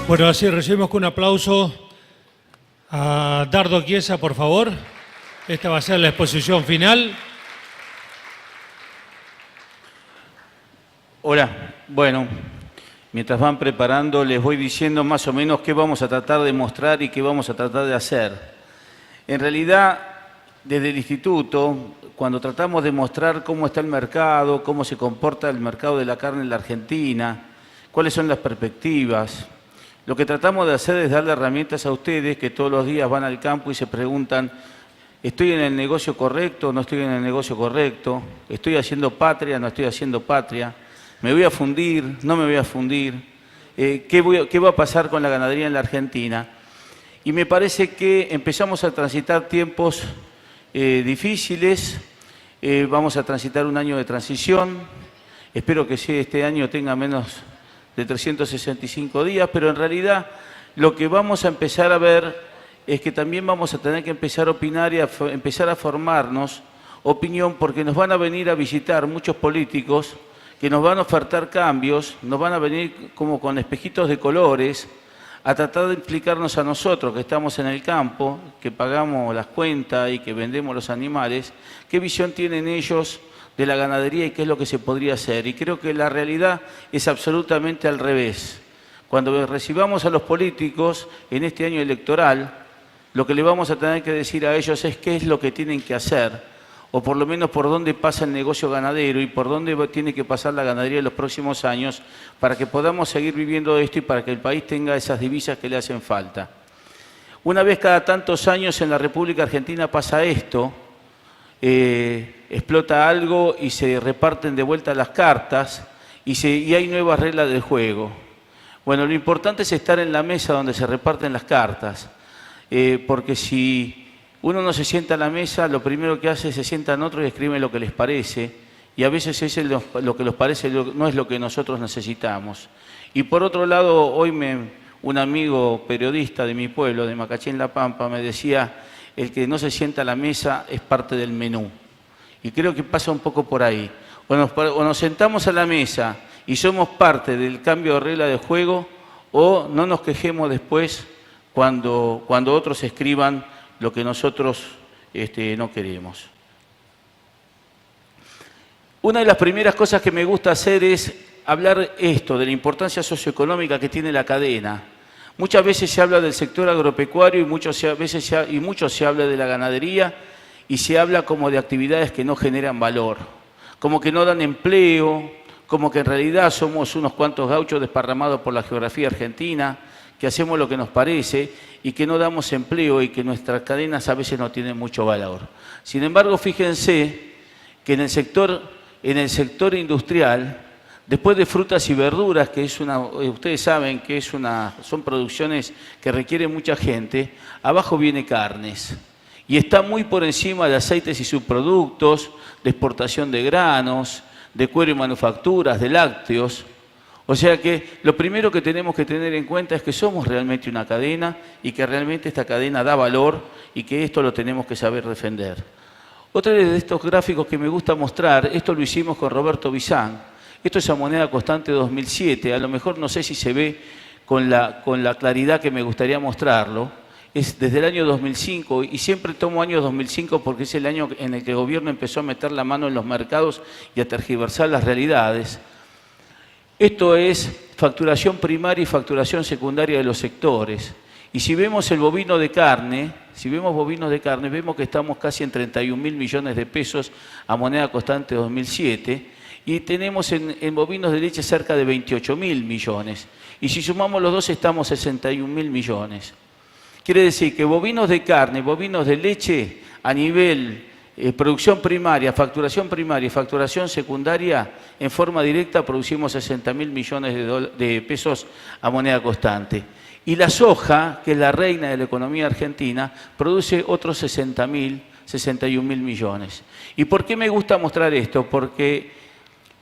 Bueno, así recibimos con un aplauso a Dardo Chiesa, por favor. Esta va a ser la exposición final. Hola, bueno, mientras van preparando les voy diciendo más o menos qué vamos a tratar de mostrar y qué vamos a tratar de hacer. En realidad, desde el instituto, cuando tratamos de mostrar cómo está el mercado, cómo se comporta el mercado de la carne en la Argentina, cuáles son las perspectivas, lo que tratamos de hacer es darle herramientas a ustedes que todos los días van al campo y se preguntan: ¿estoy en el negocio correcto o no estoy en el negocio correcto? ¿Estoy haciendo patria o no estoy haciendo patria? ¿Me voy a fundir? ¿No me voy a fundir? ¿Qué va a pasar con la ganadería en la Argentina? Y me parece que empezamos a transitar tiempos difíciles, vamos a transitar un año de transición. Espero que sí, este año tenga menos de 365 días, pero en realidad lo que vamos a empezar a ver es que también vamos a tener que empezar a opinar y empezar a formarnos opinión, porque nos van a venir a visitar muchos políticos que nos van a ofertar cambios, nos van a venir como con espejitos de colores a tratar de explicarnos a nosotros que estamos en el campo, que pagamos las cuentas y que vendemos los animales, qué visión tienen ellos de la ganadería y qué es lo que se podría hacer. Y creo que la realidad es absolutamente al revés. Cuando recibamos a los políticos en este año electoral, lo que le vamos a tener que decir a ellos es qué es lo que tienen que hacer, o por lo menos por dónde pasa el negocio ganadero y por dónde tiene que pasar la ganadería en los próximos años para que podamos seguir viviendo esto y para que el país tenga esas divisas que le hacen falta. Una vez cada tantos años en la República Argentina pasa esto, explota algo y se reparten de vuelta las cartas y hay nuevas reglas del juego. Bueno, lo importante es estar en la mesa donde se reparten las cartas, porque si uno no se sienta a la mesa, lo primero que hace es se sientan otros y escriben lo que les parece, y a veces lo que les parece no es lo que nosotros necesitamos. Y por otro lado, hoy un amigo periodista de mi pueblo, de Macachín, La Pampa, me decía: el que no se sienta a la mesa es parte del menú. Y creo que pasa un poco por ahí. O nos sentamos a la mesa y somos parte del cambio de regla de juego, o no nos quejemos después cuando otros escriban lo que nosotros no queremos. Una de las primeras cosas que me gusta hacer es hablar de la importancia socioeconómica que tiene la cadena. Muchas veces se habla del sector agropecuario y mucho se habla de la ganadería y se habla como de actividades que no generan valor, como que no dan empleo, como que en realidad somos unos cuantos gauchos desparramados por la geografía argentina, que hacemos lo que nos parece y que no damos empleo y que nuestras cadenas a veces no tienen mucho valor. Sin embargo, fíjense que en el sector industrial, después de frutas y verduras, que ustedes saben que son producciones que requieren mucha gente, abajo viene carnes. Y está muy por encima de aceites y subproductos, de exportación de granos, de cuero y manufacturas, de lácteos. O sea que lo primero que tenemos que tener en cuenta es que somos realmente una cadena y que realmente esta cadena da valor y que esto lo tenemos que saber defender. Otro de estos gráficos que me gusta mostrar, esto lo hicimos con Roberto Bizán. Esto es a moneda constante 2007, a lo mejor no sé si se ve con la claridad que me gustaría mostrarlo. Es desde el año 2005 y siempre tomo año 2005 porque es el año en el que el gobierno empezó a meter la mano en los mercados y a tergiversar las realidades. Esto es facturación primaria y facturación secundaria de los sectores. Y si vemos el bovino de carne, vemos que estamos casi en 31.000 millones de pesos a moneda constante 2007 y tenemos en bovinos de leche cerca de 28.000 millones. Y si sumamos los dos estamos 61.000 millones. Quiere decir que bovinos de carne, bovinos de leche a nivel producción primaria, facturación primaria y facturación secundaria, en forma directa producimos 60.000 millones de pesos a moneda constante. Y la soja, que es la reina de la economía argentina, produce otros 61.000 millones. ¿Y por qué me gusta mostrar esto? Porque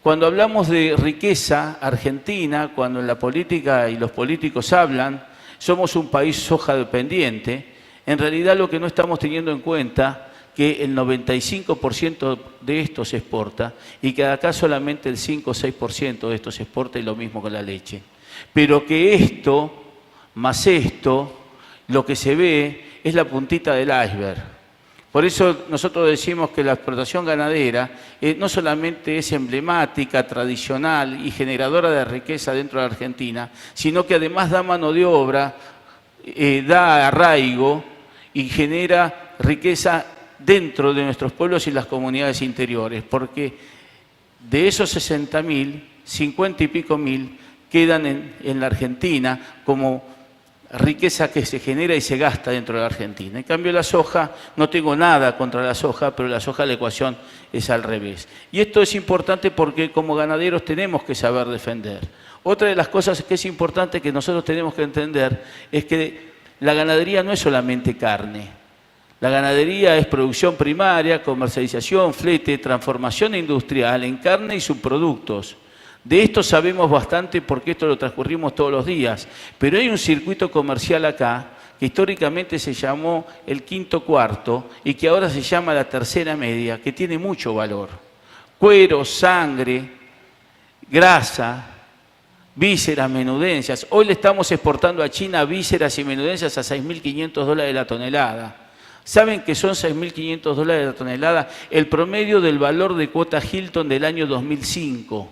cuando hablamos de riqueza argentina, cuando la política y los políticos hablan, somos un país soja dependiente, en realidad lo que no estamos teniendo en cuenta que el 95% de esto se exporta y que acá solamente el 5 o 6% de esto se exporta y lo mismo con la leche. Pero que esto más esto, lo que se ve es la puntita del iceberg. Por eso nosotros decimos que la explotación ganadera no solamente es emblemática, tradicional y generadora de riqueza dentro de la Argentina, sino que además da mano de obra, da arraigo y genera riqueza dentro de nuestros pueblos y las comunidades interiores, porque de esos 60.000, 50 y pico mil quedan en la Argentina como riqueza que se genera y se gasta dentro de la Argentina. En cambio la soja, no tengo nada contra la soja, pero la soja la ecuación es al revés. Y esto es importante porque como ganaderos tenemos que saber defender. Otra de las cosas que es importante que nosotros tenemos que entender es que la ganadería no es solamente carne. La ganadería es producción primaria, comercialización, flete, transformación industrial en carne y subproductos. De esto sabemos bastante porque esto lo transcurrimos todos los días, pero hay un circuito comercial acá que históricamente se llamó el quinto cuarto y que ahora se llama la tercera media, que tiene mucho valor. Cuero, sangre, grasa, vísceras, menudencias. Hoy le estamos exportando a China vísceras y menudencias a $6.500 la tonelada. ¿Saben que son $6.500 la tonelada? El promedio del valor de cuota Hilton del año 2005.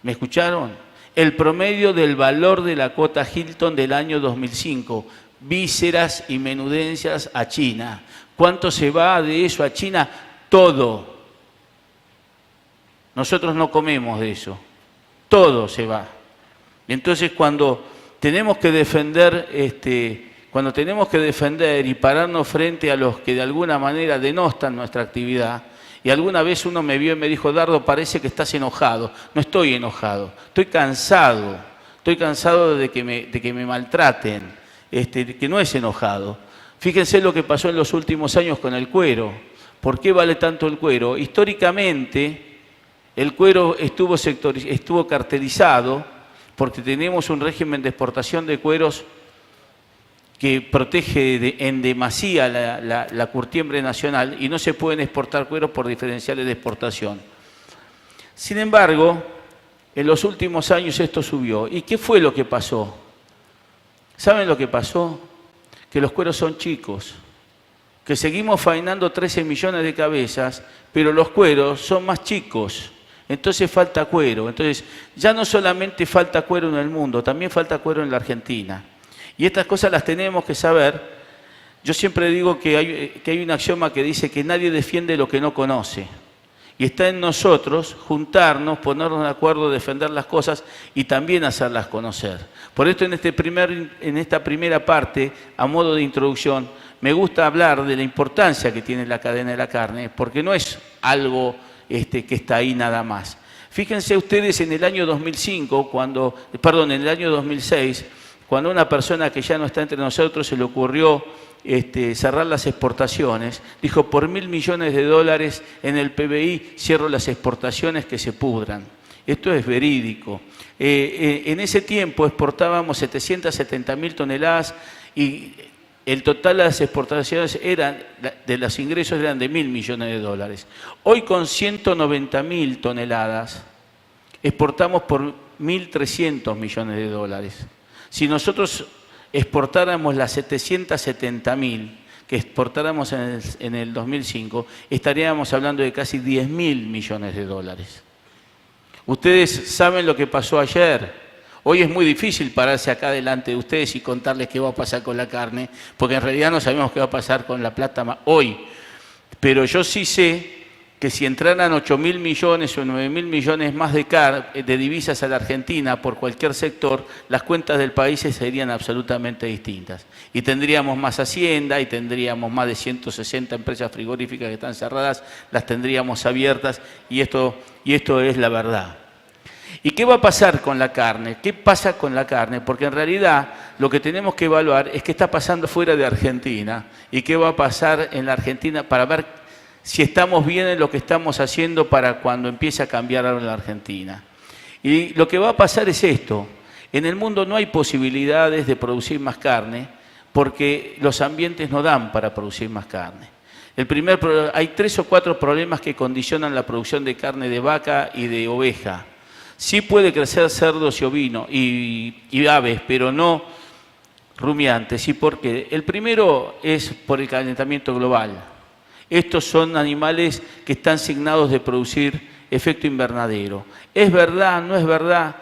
¿Me escucharon? El promedio del valor de la cuota Hilton del año 2005. Vísceras y menudencias a China. ¿Cuánto se va de eso a China? Todo. Nosotros no comemos de eso. Todo se va. Entonces cuando tenemos que defender y pararnos frente a los que de alguna manera denostan nuestra actividad, y alguna vez uno me vio y me dijo, Dardo, parece que estás enojado. No estoy enojado, estoy cansado de que me maltraten, que no es enojado. Fíjense lo que pasó en los últimos años con el cuero. ¿Por qué vale tanto el cuero? Históricamente, el cuero estuvo cartelizado porque tenemos un régimen de exportación de cueros que protege en demasía la curtiembre nacional y no se pueden exportar cueros por diferenciales de exportación. Sin embargo, en los últimos años esto subió. ¿Y qué fue lo que pasó? ¿Saben lo que pasó? Que los cueros son chicos, que seguimos faenando 13 millones de cabezas, pero los cueros son más chicos. Entonces falta cuero. Entonces ya no solamente falta cuero en el mundo, también falta cuero en la Argentina. Y estas cosas las tenemos que saber. Yo siempre digo que hay un axioma que dice que nadie defiende lo que no conoce. Y está en nosotros juntarnos, ponernos de acuerdo, defender las cosas y también hacerlas conocer. Por esto en esta primera parte, a modo de introducción, me gusta hablar de la importancia que tiene la cadena de la carne, porque no es algo que está ahí nada más. Fíjense ustedes en el año 2006, cuando a una persona que ya no está entre nosotros se le ocurrió cerrar las exportaciones, dijo, por $1.000 millones en el PBI cierro las exportaciones que se pudran. Esto es verídico. En ese tiempo exportábamos 770.000 toneladas y el total de las exportaciones de los ingresos eran de $1.000 millones. Hoy con 190.000 toneladas exportamos por $1.300 millones. Si nosotros exportáramos las 770.000 que exportáramos en el 2005, estaríamos hablando de casi $10.000 millones. Ustedes saben lo que pasó ayer. Hoy es muy difícil pararse acá delante de ustedes y contarles qué va a pasar con la carne, porque en realidad no sabemos qué va a pasar con la plata hoy. Pero yo sí sé que si entraran 8.000 millones o 9.000 millones más de divisas a la Argentina por cualquier sector, las cuentas del país serían absolutamente distintas. Y tendríamos más hacienda y tendríamos más de 160 empresas frigoríficas que están cerradas, las tendríamos abiertas y esto es la verdad. ¿Y qué va a pasar con la carne? ¿Qué pasa con la carne? Porque en realidad lo que tenemos que evaluar es qué está pasando fuera de Argentina y qué va a pasar en la Argentina para ver si estamos bien en lo que estamos haciendo para cuando empiece a cambiar algo en la Argentina. Y lo que va a pasar es esto. En el mundo no hay posibilidades de producir más carne porque los ambientes no dan para producir más carne. Hay 3 o 4 problemas que condicionan la producción de carne de vaca y de oveja. Sí puede crecer cerdos y ovinos y aves, pero no rumiantes. ¿Y por qué? El primero es por el calentamiento global. Estos son animales que están signados de producir efecto invernadero. ¿Es verdad? ¿No es verdad?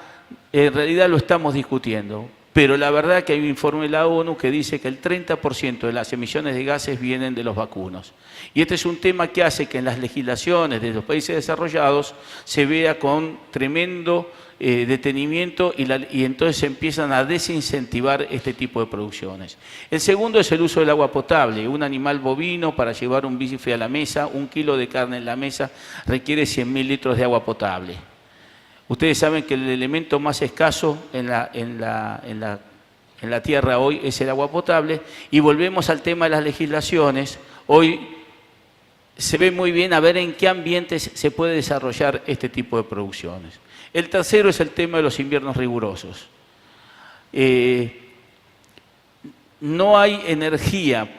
En realidad lo estamos discutiendo. Pero la verdad es que hay un informe de la ONU que dice que el 30% de las emisiones de gases vienen de los vacunos. Y este es un tema que hace que en las legislaciones de los países desarrollados se vea con tremendo detenimiento y entonces se empiezan a desincentivar este tipo de producciones. El segundo es el uso del agua potable. Un animal bovino para llevar un bife a la mesa, 1 kilo de carne en la mesa, requiere 100.000 litros de agua potable. Ustedes saben que el elemento más escaso en la tierra hoy es el agua potable, y volvemos al tema de las legislaciones. Hoy se ve muy bien a ver en qué ambientes se puede desarrollar este tipo de producciones. El tercero es el tema de los inviernos rigurosos. No hay energía,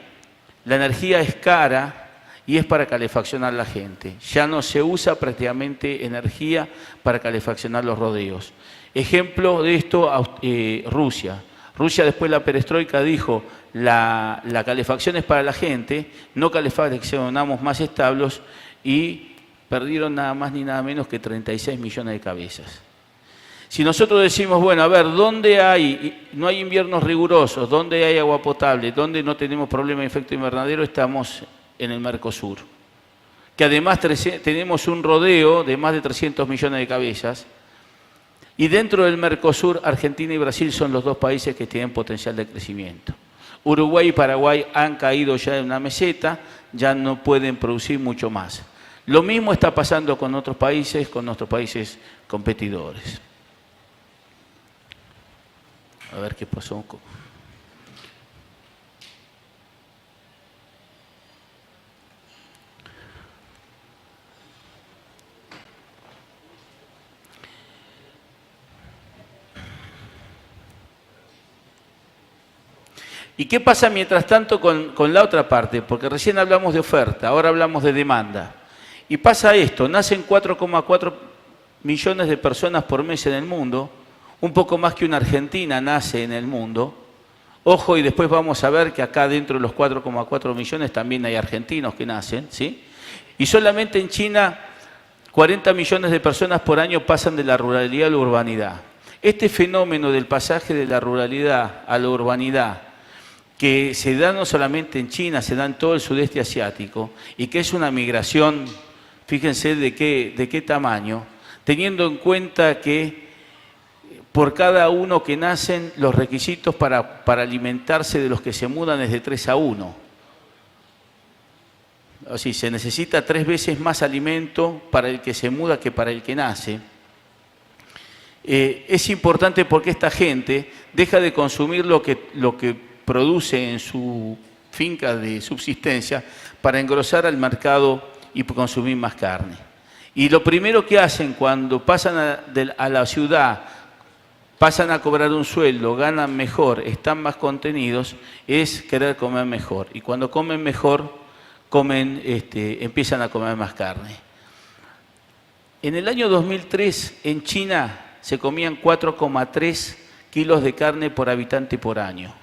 la energía es cara y es para calefaccionar la gente. Ya no se usa prácticamente energía para calefaccionar los rodeos. Ejemplo de esto, Rusia. Rusia, después de la perestroika, dijo la calefacción es para la gente, no calefaccionamos más establos, y perdieron nada más ni nada menos que 36 millones de cabezas. Si nosotros decimos, bueno, a ver, ¿dónde no hay inviernos rigurosos? ¿Dónde hay agua potable? ¿Dónde no tenemos problema de efecto invernadero? Estamos en el Mercosur, que además tenemos un rodeo de más de 300 millones de cabezas, y dentro del Mercosur, Argentina y Brasil son los dos países que tienen potencial de crecimiento. Uruguay y Paraguay han caído ya en una meseta, ya no pueden producir mucho más. Lo mismo está pasando con otros países, con nuestros países competidores. A ver qué pasó. ¿Y qué pasa mientras tanto con la otra parte? Porque recién hablamos de oferta, ahora hablamos de demanda. Y pasa esto, nacen 4,4 millones de personas por mes en el mundo, un poco más que una Argentina nace en el mundo. Ojo, y después vamos a ver que acá dentro de los 4,4 millones también hay argentinos que nacen, ¿sí? Y solamente en China 40 millones de personas por año pasan de la ruralidad a la urbanidad. Este fenómeno del pasaje de la ruralidad a la urbanidad, que se da no solamente en China, se da en todo el sudeste asiático, y que es una migración, fíjense de qué tamaño, teniendo en cuenta que por cada uno que nacen, los requisitos para alimentarse de los que se mudan es de 3 a 1. Así, se necesita 3 veces más alimento para el que se muda que para el que nace. Es importante porque esta gente deja de consumir lo que produce en su finca de subsistencia para engrosar al mercado y consumir más carne. Y lo primero que hacen cuando pasan a la ciudad, pasan a cobrar un sueldo, ganan mejor, están más contenidos, es querer comer mejor. Y cuando comen mejor, empiezan a comer más carne. En el año 2003, en China, se comían 4,3 kilos de carne por habitante por año.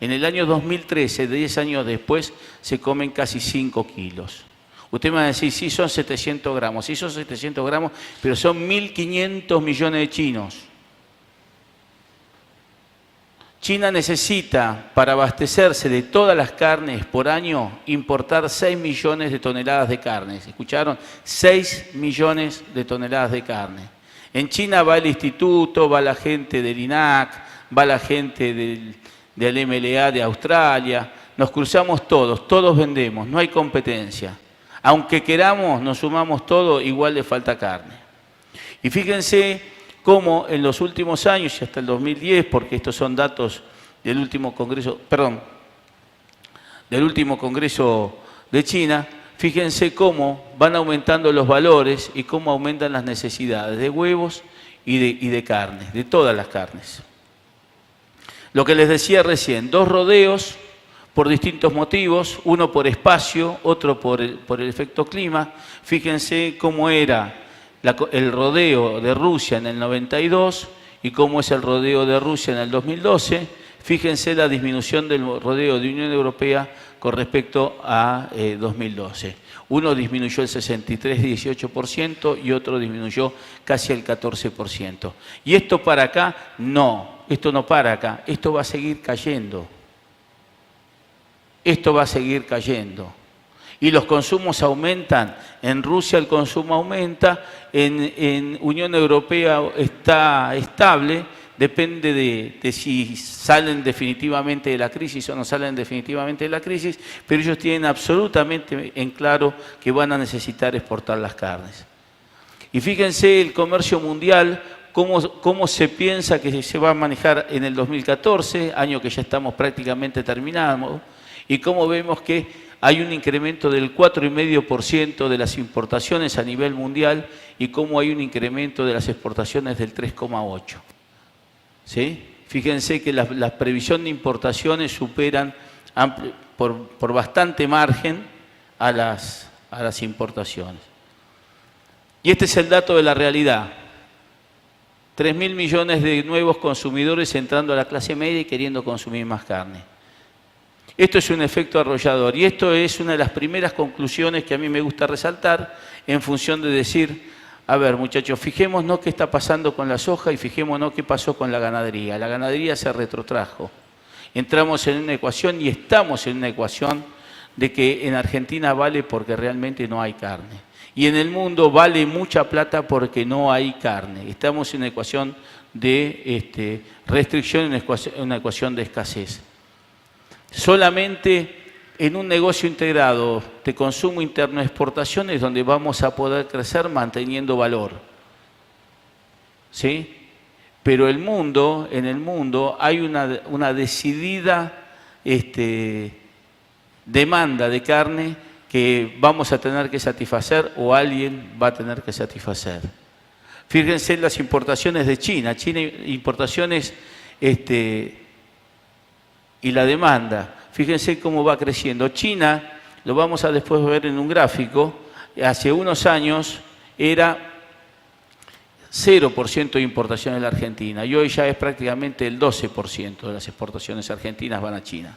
En el año 2013, 10 años después, se comen casi 5 kilos. Usted me va a decir, sí, son 700 gramos. Sí, son 700 gramos, pero son 1.500 millones de chinos. China necesita, para abastecerse de todas las carnes por año, importar 6 millones de toneladas de carne. ¿Escucharon? 6 millones de toneladas de carne. En China va el instituto, va la gente del INAC, va la gente del MLA de Australia, nos cruzamos todos vendemos, no hay competencia. Aunque queramos, nos sumamos todos, igual le falta carne. Y fíjense cómo en los últimos años, y hasta el 2010, porque estos son datos del último congreso de China, fíjense cómo van aumentando los valores y cómo aumentan las necesidades de huevos y de carne, de todas las carnes. Lo que les decía recién, 2 rodeos por distintos motivos, uno por espacio, otro por el efecto clima. Fíjense cómo era el rodeo de Rusia en el 92 y cómo es el rodeo de Rusia en el 2012. Fíjense la disminución del rodeo de Unión Europea con respecto a 2012. Uno disminuyó el 63,18% y otro disminuyó casi el 14%. ¿Y esto para acá? No, esto no para acá, esto va a seguir cayendo. Esto va a seguir cayendo. Y los consumos aumentan. En Rusia el consumo aumenta, en Unión Europea está estable, depende de si salen definitivamente de la crisis o no salen definitivamente de la crisis, pero ellos tienen absolutamente en claro que van a necesitar exportar las carnes. Y fíjense el comercio mundial, cómo se piensa que se va a manejar en el 2014, año que ya estamos prácticamente terminados, y cómo vemos que hay un incremento del 4,5% de las importaciones a nivel mundial y cómo hay un incremento de las exportaciones del 3,8%. ¿Sí? Fíjense que la previsión de importaciones superan por bastante margen a las importaciones. Y este es el dato de la realidad. 3.000 millones de nuevos consumidores entrando a la clase media y queriendo consumir más carne. Esto es un efecto arrollador y esto es una de las primeras conclusiones que a mí me gusta resaltar en función de decir, a ver muchachos, fijémonos qué está pasando con la soja y fijémonos qué pasó con la ganadería. La ganadería se retrotrajo. Entramos en una ecuación y estamos en una ecuación de que en Argentina vale porque realmente no hay carne. Y en el mundo vale mucha plata porque no hay carne. Estamos en una ecuación de restricción, en una ecuación de escasez. Solamente en un negocio integrado de consumo interno de exportación es donde vamos a poder crecer manteniendo valor. ¿Sí? Pero en el mundo hay una decidida demanda de carne que vamos a tener que satisfacer o alguien va a tener que satisfacer. Fíjense en las importaciones de China. China importaciones y la demanda. Fíjense cómo va creciendo. China, lo vamos a después ver en un gráfico, hace unos años era 0% de importación en la Argentina y hoy ya es prácticamente el 12% de las exportaciones argentinas van a China.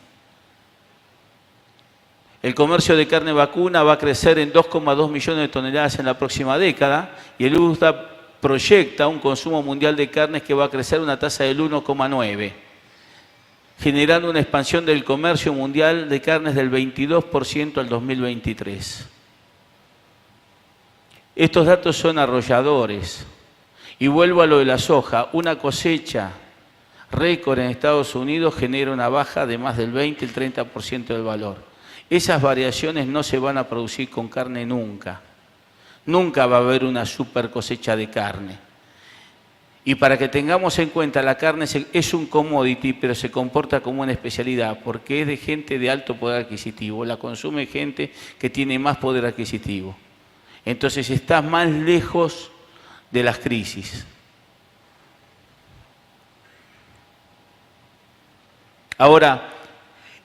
El comercio de carne vacuna va a crecer en 2,2 millones de toneladas en la próxima década y el USDA proyecta un consumo mundial de carnes que va a crecer una tasa del 1,9%. Generando una expansión del comercio mundial de carnes del 22% al 2023. Estos datos son arrolladores. Y vuelvo a lo de la soja. Una cosecha récord en Estados Unidos genera una baja de más del 20 y el 30% del valor. Esas variaciones no se van a producir con carne nunca. Nunca va a haber una super cosecha de carne. Y para que tengamos en cuenta, la carne es un commodity, pero se comporta como una especialidad, porque es de gente de alto poder adquisitivo, la consume gente que tiene más poder adquisitivo. Entonces estás más lejos de las crisis. Ahora,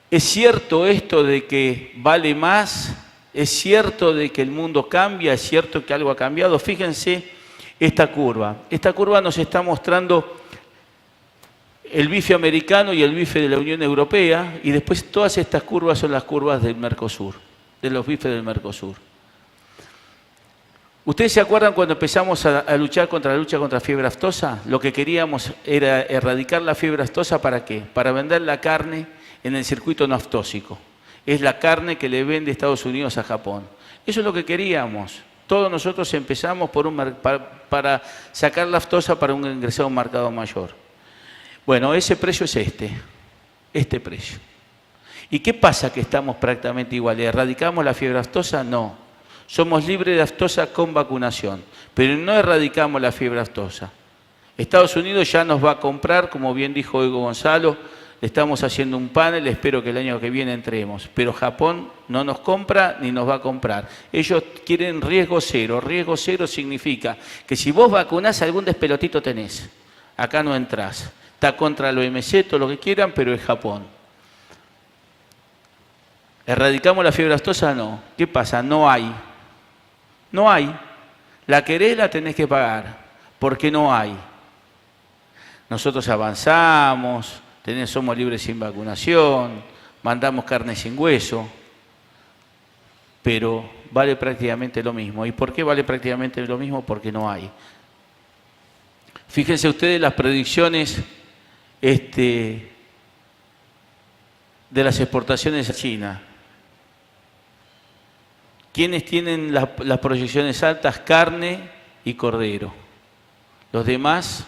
¿es cierto esto de que vale más? ¿Es cierto de que el mundo cambia? ¿Es cierto que algo ha cambiado? Fíjense esta curva nos está mostrando el bife americano y el bife de la Unión Europea y después todas estas curvas son las curvas del Mercosur, de los bifes del Mercosur. ¿Ustedes se acuerdan cuando empezamos a luchar contra fiebre aftosa? Lo que queríamos era erradicar la fiebre aftosa, ¿para qué? Para vender la carne en el circuito no aftósico. Es la carne que le vende Estados Unidos a Japón. Eso es lo que queríamos. Todos nosotros empezamos para sacar la aftosa para un ingresado a un mercado mayor. Bueno, ese precio es este precio. ¿Y qué pasa que estamos prácticamente iguales? ¿Erradicamos la fiebre aftosa? No. Somos libres de aftosa con vacunación, pero no erradicamos la fiebre aftosa. Estados Unidos ya nos va a comprar, como bien dijo Hugo Gonzalo, le estamos haciendo un panel, espero que el año que viene entremos, pero Japón no nos compra ni nos va a comprar. Ellos quieren riesgo cero. Riesgo cero significa que si vos vacunás algún despelotito tenés, acá no entrás. Está contra la OMC, todo lo que quieran, pero es Japón. ¿Erradicamos la fiebre aftosa? No. ¿Qué pasa? No hay. No hay. La querés, la tenés que pagar, porque no hay. Nosotros avanzamos, somos libres sin vacunación, mandamos carne sin hueso, pero vale prácticamente lo mismo. ¿Y por qué vale prácticamente lo mismo? Porque no hay. Fíjense ustedes las predicciones de las exportaciones a China. ¿Quiénes tienen las proyecciones altas? Carne y cordero. Los demás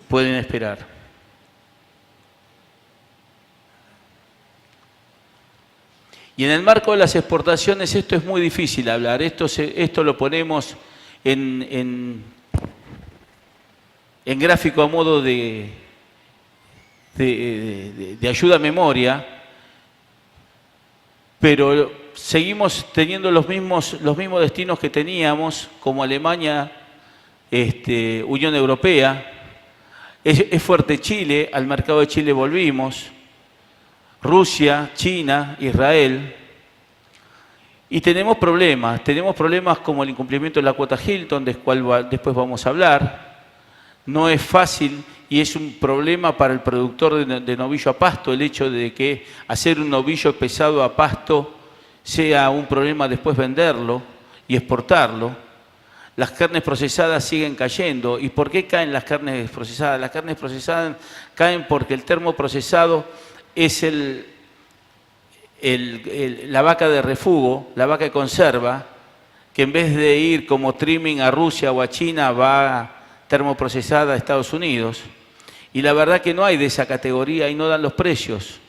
pueden esperar. Y en el marco de las exportaciones esto es muy difícil hablar. Esto lo ponemos en gráfico a modo de ayuda a memoria, pero seguimos teniendo los mismos destinos que teníamos, como Alemania, Unión Europea. Es fuerte Chile, al mercado de Chile volvimos, Rusia, China, Israel. Y tenemos problemas como el incumplimiento de la cuota Hilton, del cual después vamos a hablar. No es fácil y es un problema para el productor de novillo a pasto, el hecho de que hacer un novillo pesado a pasto sea un problema después venderlo y exportarlo. Las carnes procesadas siguen cayendo. ¿Y por qué caen las carnes procesadas? Las carnes procesadas caen porque el termoprocesado es la vaca de refugo, la vaca de conserva, que en vez de ir como trimming a Rusia o a China, va termoprocesada a Estados Unidos. Y la verdad que no hay de esa categoría y no dan los precios.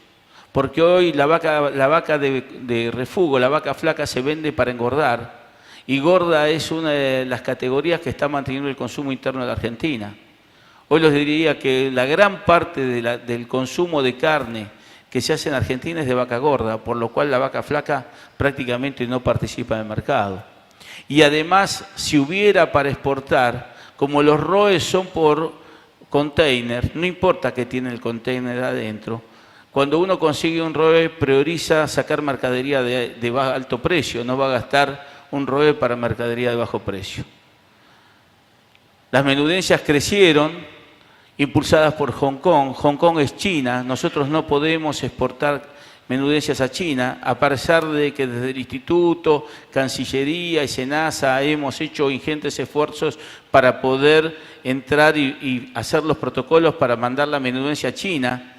Porque hoy la vaca de refugo, la vaca flaca, se vende para engordar. Y gorda es una de las categorías que está manteniendo el consumo interno de la Argentina. Hoy les diría que la gran parte del consumo de carne que se hace en Argentina es de vaca gorda, por lo cual la vaca flaca prácticamente no participa en el mercado. Y además, si hubiera para exportar, como los ROEs son por container, no importa que tiene el container adentro, cuando uno consigue un ROE prioriza sacar mercadería de alto precio, no va a gastar un ROE para mercadería de bajo precio. Las menudencias crecieron, impulsadas por Hong Kong. Hong Kong es China, nosotros no podemos exportar menudencias a China, a pesar de que desde el Instituto, Cancillería y Senasa hemos hecho ingentes esfuerzos para poder entrar y hacer los protocolos para mandar la menudencia a China.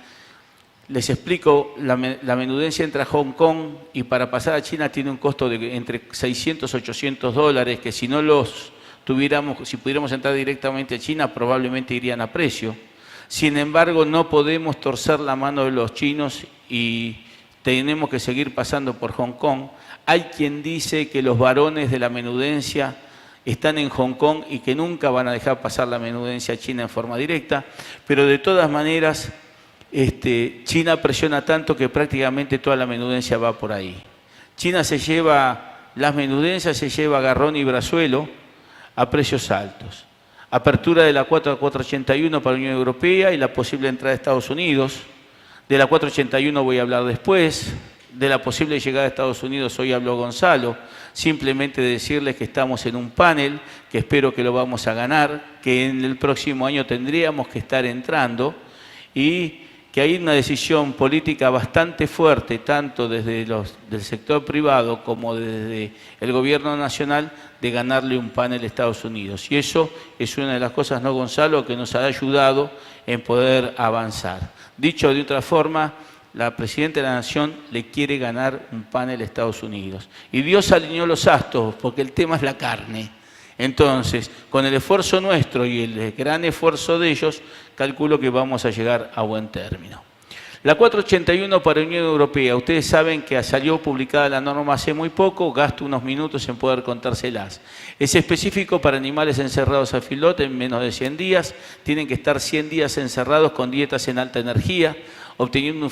Les explico, la menudencia entra a Hong Kong y para pasar a China tiene un costo de entre 600 y 800 dólares, que si no los tuviéramos, si pudiéramos entrar directamente a China, probablemente irían a precio. Sin embargo, no podemos torcer la mano de los chinos y tenemos que seguir pasando por Hong Kong. Hay quien dice que los varones de la menudencia están en Hong Kong y que nunca van a dejar pasar la menudencia a China en forma directa, pero de todas maneras China presiona tanto que prácticamente toda la menudencia va por ahí. China se lleva las menudencias, se lleva garrón y brazuelo a precios altos. Apertura de la 481 para la Unión Europea y la posible entrada de Estados Unidos. De la 481 voy a hablar después. De la posible llegada de Estados Unidos hoy habló Gonzalo. Simplemente decirles que estamos en un panel, que espero que lo vamos a ganar, que en el próximo año tendríamos que estar entrando y que hay una decisión política bastante fuerte, tanto desde del sector privado como desde el gobierno nacional, de ganarle un panel a Estados Unidos. Y eso es una de las cosas, ¿no, Gonzalo?, que nos ha ayudado en poder avanzar. Dicho de otra forma, la Presidenta de la Nación le quiere ganar un panel a Estados Unidos. Y Dios alineó los astros, porque el tema es la carne. Entonces, con el esfuerzo nuestro y el gran esfuerzo de ellos, calculo que vamos a llegar a buen término. La 481 para la Unión Europea, ustedes saben que salió publicada la norma hace muy poco, gasto unos minutos en poder contárselas. Es específico para animales encerrados a filote en menos de 100 días, tienen que estar 100 días encerrados con dietas en alta energía, obteniendo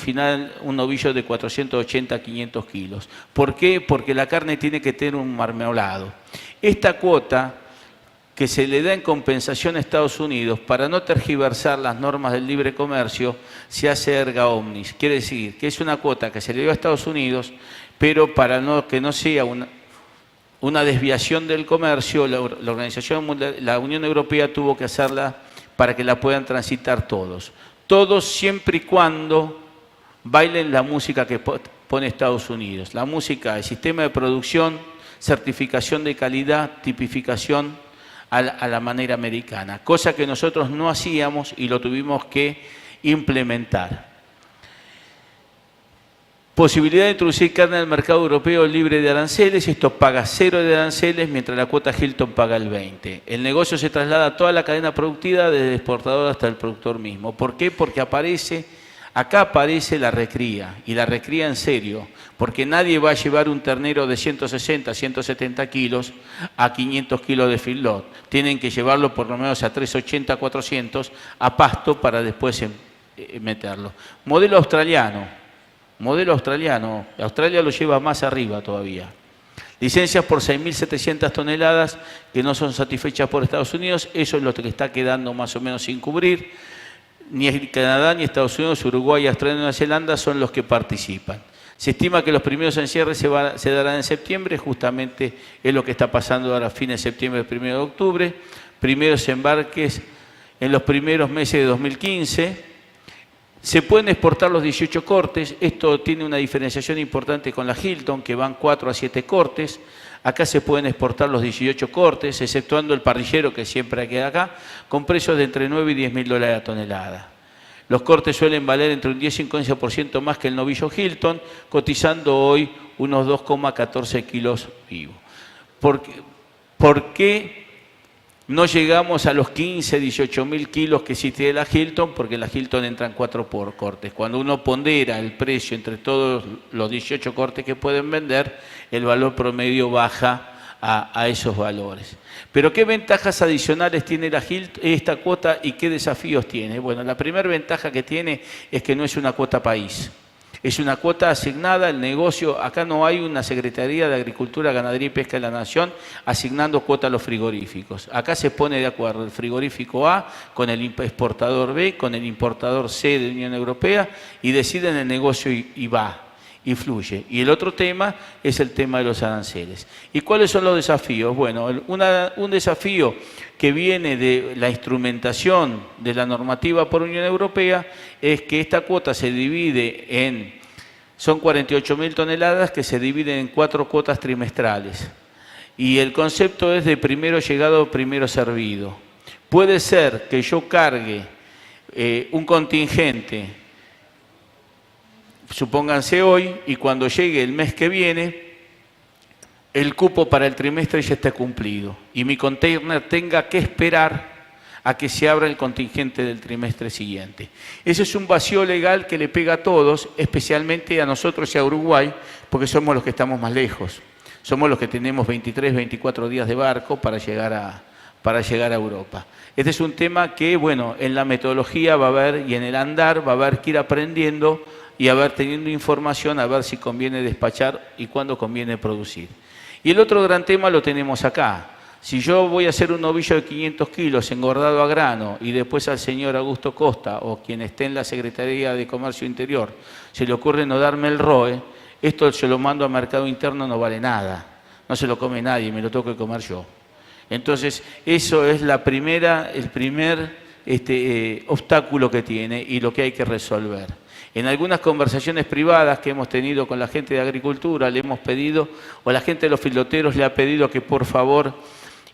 un novillo de 480 a 500 kilos. ¿Por qué? Porque la carne tiene que tener un marmeolado. Esta cuota que se le da en compensación a Estados Unidos para no tergiversar las normas del libre comercio, se hace erga omnis. Quiere decir que es una cuota que se le dio a Estados Unidos, pero para que no sea una desviación del comercio, la Organización Mundial, la Unión Europea tuvo que hacerla para que la puedan transitar todos. Todos siempre y cuando bailen la música que pone Estados Unidos. La música, el sistema de producción, certificación de calidad, tipificación a la manera americana. Cosa que nosotros no hacíamos y lo tuvimos que implementar. Posibilidad de introducir carne al mercado europeo libre de aranceles. Esto paga 0 de aranceles, mientras la cuota Hilton paga el 20%. El negocio se traslada a toda la cadena productiva, desde el exportador hasta el productor mismo. ¿Por qué? Porque acá aparece la recría, y la recría en serio, porque nadie va a llevar un ternero de 160, 170 kilos a 500 kilos de feedlot. Tienen que llevarlo por lo menos a 380, 400 a pasto para después meterlo. Modelo australiano. Australia lo lleva más arriba todavía. Licencias por 6.700 toneladas que no son satisfechas por Estados Unidos, eso es lo que está quedando más o menos sin cubrir. Ni Canadá, ni Estados Unidos, Uruguay, Australia y Nueva Zelanda son los que participan. Se estima que los primeros encierres se darán en septiembre, justamente es lo que está pasando ahora a fines de septiembre, 1 de octubre. Primeros embarques en los primeros meses de 2015. Se pueden exportar los 18 cortes, esto tiene una diferenciación importante con la Hilton, que van 4 a 7 cortes. Acá se pueden exportar los 18 cortes, exceptuando el parrillero que siempre queda acá, con precios de entre 9 y 10 mil dólares a tonelada. Los cortes suelen valer entre un 10 y un 15% más que el novillo Hilton, cotizando hoy unos 2,14 kilos vivos. ¿Por qué no llegamos a los 15, 18 mil kilos que sí tiene la Hilton? Porque la Hilton entra en 4 por cortes. Cuando uno pondera el precio entre todos los 18 cortes que pueden vender, el valor promedio baja a esos valores. Pero ¿qué ventajas adicionales tiene esta cuota y qué desafíos tiene? Bueno, la primera ventaja que tiene es que no es una cuota país. Es una cuota asignada, el negocio, acá no hay una Secretaría de Agricultura, Ganadería y Pesca de la Nación asignando cuota a los frigoríficos. Acá se pone de acuerdo el frigorífico A con el exportador B, con el importador C de la Unión Europea y deciden el negocio y va, y fluye. Y el otro tema es el tema de los aranceles. ¿Y cuáles son los desafíos? Bueno, un desafío que viene de la instrumentación de la normativa por Unión Europea es que esta cuota se divide son 48.000 toneladas que se dividen en 4 cuotas trimestrales. Y el concepto es de primero llegado, primero servido. Puede ser que yo cargue un contingente, supónganse hoy, y cuando llegue el mes que viene, el cupo para el trimestre ya está cumplido y mi container tenga que esperar a que se abra el contingente del trimestre siguiente. Ese es un vacío legal que le pega a todos, especialmente a nosotros y a Uruguay, porque somos los que estamos más lejos. Somos los que tenemos 23, 24 días de barco para llegar a Europa. Este es un tema que, bueno, en la metodología va a haber y en el andar va a haber que ir aprendiendo y a ver teniendo información, a ver si conviene despachar y cuándo conviene producir. Y el otro gran tema lo tenemos acá. Si yo voy a hacer un novillo de 500 kilos engordado a grano y después al señor Augusto Costa o quien esté en la Secretaría de Comercio Interior se le ocurre no darme el ROE, esto se lo mando a mercado interno, no vale nada. No se lo come nadie, me lo tengo que comer yo. Entonces, eso es el primer obstáculo que tiene y lo que hay que resolver. En algunas conversaciones privadas que hemos tenido con la gente de Agricultura, le hemos pedido, o la gente de los filoteros le ha pedido que por favor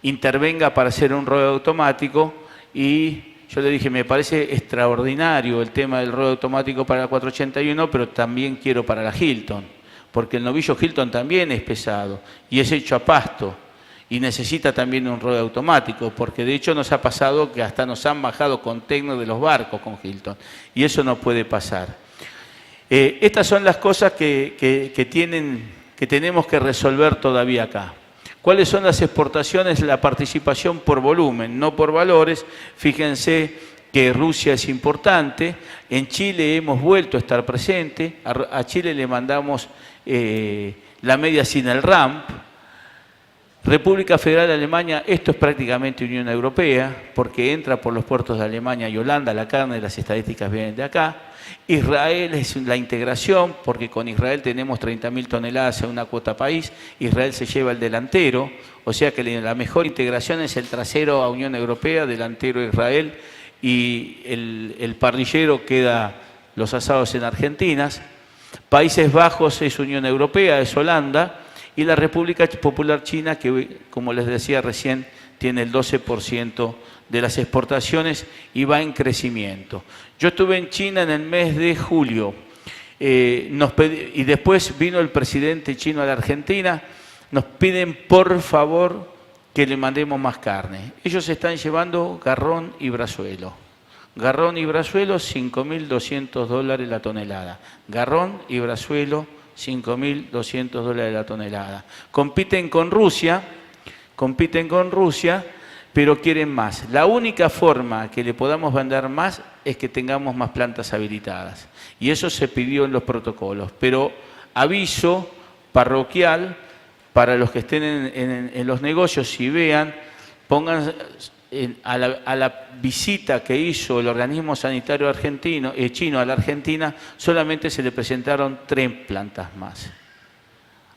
intervenga para hacer un ROE automático, y yo le dije, me parece extraordinario el tema del ROE automático para la 481, pero también quiero para la Hilton, porque el novillo Hilton también es pesado y es hecho a pasto. Y necesita también un ROE automático, porque de hecho nos ha pasado que hasta nos han bajado containers de los barcos con Hilton, y eso no puede pasar. Estas son las cosas que tenemos que resolver todavía acá. ¿Cuáles son las exportaciones? La participación por volumen, no por valores. Fíjense que Rusia es importante. En Chile hemos vuelto a estar presente. A Chile le mandamos la media sin el ramp. República Federal de Alemania, esto es prácticamente Unión Europea, porque entra por los puertos de Alemania y Holanda, la carne, las estadísticas vienen de acá. Israel es la integración, porque con Israel tenemos 30.000 toneladas en una cuota país, Israel se lleva el delantero, o sea que la mejor integración es el trasero a Unión Europea, delantero a Israel, y el parrillero queda los asados en Argentina. Países Bajos es Unión Europea, es Holanda, y la República Popular China, que como les decía recién, tiene el 12% de las exportaciones y va en crecimiento. Yo estuve en China en el mes de julio y después vino el presidente chino a la Argentina, nos piden por favor que le mandemos más carne. Ellos están llevando garrón y brazuelo. Garrón y brazuelo, $5.200 la tonelada. Garrón y brazuelo, $5.200 la tonelada. Compiten con Rusia, pero quieren más. La única forma que le podamos vender más es que tengamos más plantas habilitadas. Y eso se pidió en los protocolos. Pero aviso parroquial para los que estén en los negocios y vean, pongan a la visita que hizo el organismo sanitario chino a la Argentina, solamente se le presentaron 3 plantas más.